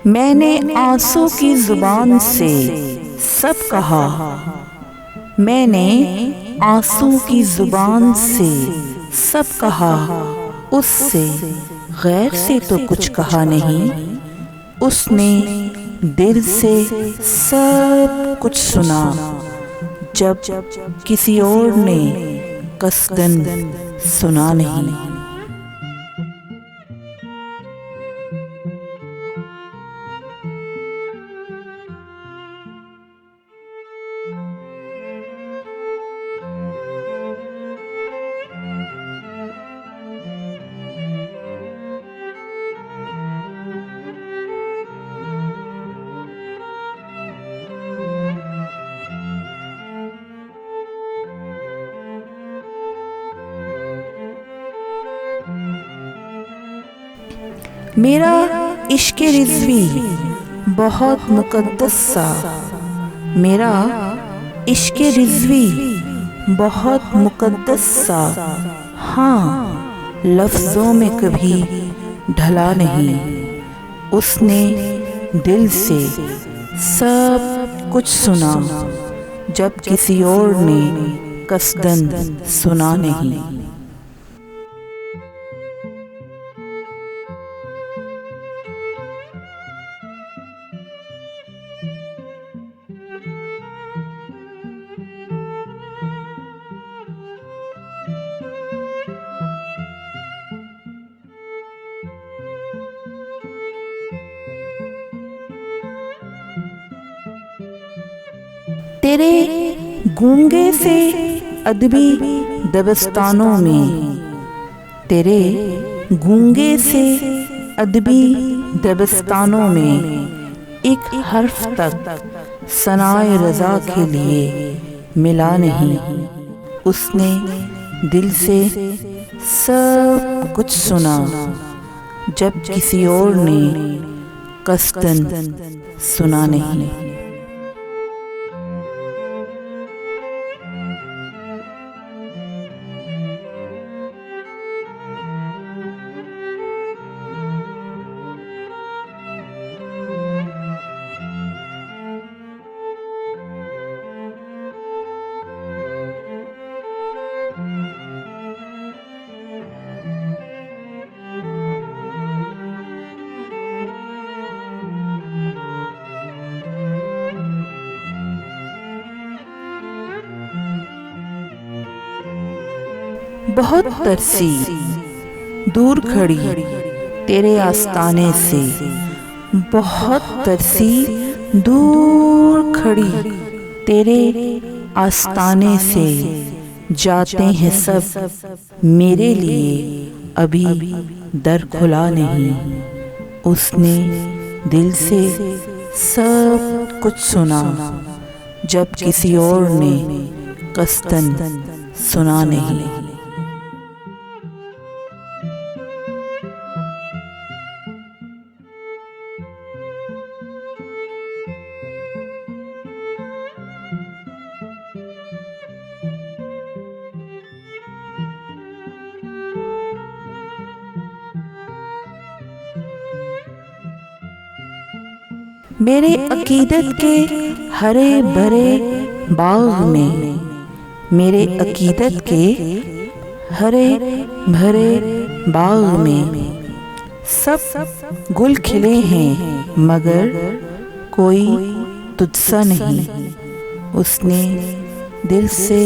मैंने आंसू की जुबान से सब कहा। मैंने आंसू की जुबान से सब कहा। उससे गैर से तो कुछ कहा नहीं। उसने दिल से सब कुछ सुना, जब किसी और ने कसदन सुना नहीं। मेरा इश्क़े रिज़वी बहुत मुक़द्दस सा। मेरा इश्क़े रिज़वी बहुत मुक़द्दस सा। हाँ, लफ्ज़ों में कभी ढला नहीं। उसने दिल से सब कुछ सुना, जब किसी और ने कसदन सुना नहीं। तेरे गूंगे से अदबी दबस्तानों में, तेरे गूंगे से अदबी दबस्तानों में एक हर्फ तक सनाए रज़ा के लिए मिला नहीं। उसने दिल से सब कुछ सुना, जब किसी और ने कसदन सुना नहीं। बहुत तरसी दूर खड़ी तेरे आस्ताने से। बहुत तरसी दूर खड़ी तेरे आस्ताने से। जाते हैं सब मेरे लिए, अभी दर खुला नहीं। उसने दिल से सब कुछ सुना, जब किसी और ने कसदन सुना नहीं। मेरे अकीदत के हरे भरे बाग में, मेरे अकीदत के हरे भरे बाग में सब गुल खिले हैं, मगर कोई तुझसा नहीं। उसने दिल से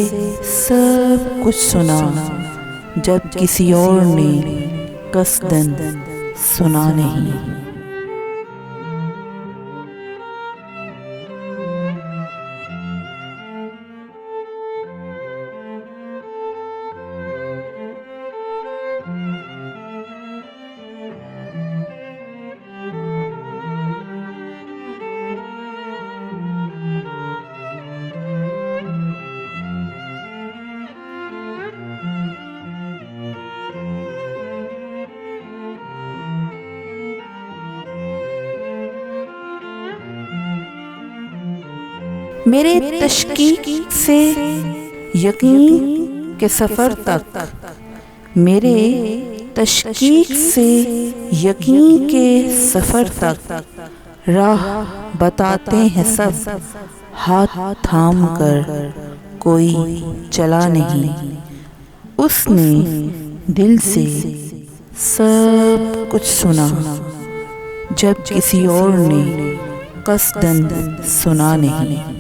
सब कुछ सुना, जब किसी और ने कसदन सुना नहीं। मेरे तशकीक से यकीन के सफ़र तक, मेरे तशकीक से यकीन के सफ़र तक राह बताते हैं सब, हाथ थाम कर कोई चला नहीं। उसने दिल से सब कुछ सुना जब किसी और ने कसदन सुना नहीं।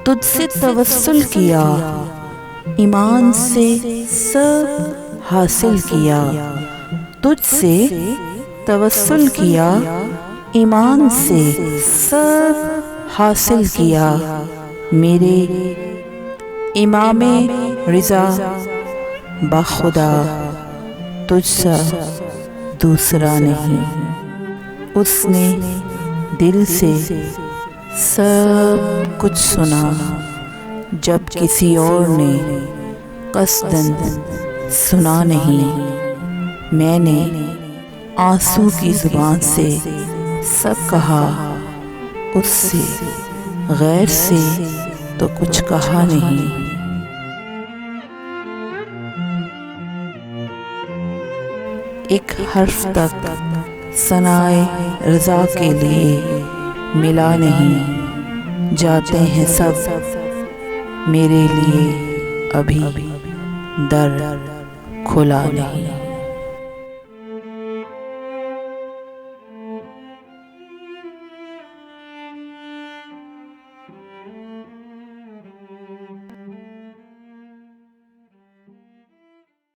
तुझसे तवस्सुल किया, ईमान से सब हासिल किया। तुझसे तवस्सुल किया, ईमान से सब हासिल किया। मेरे इमामे रिज़ा बाखुदा तुझसा दूसरा नहीं। उसने दिल से सब कुछ सुना जब किसी और ने कसदन सुना नहीं। मैंने आंसू की ज़ुबान से सब कहा, उससे गैर से तो कुछ कहा नहीं। एक हर्फ तक सनाए रज़ा के लिए मिला नहीं। जाते हैं सब, मेरे लिए अभी दर खुला नहीं।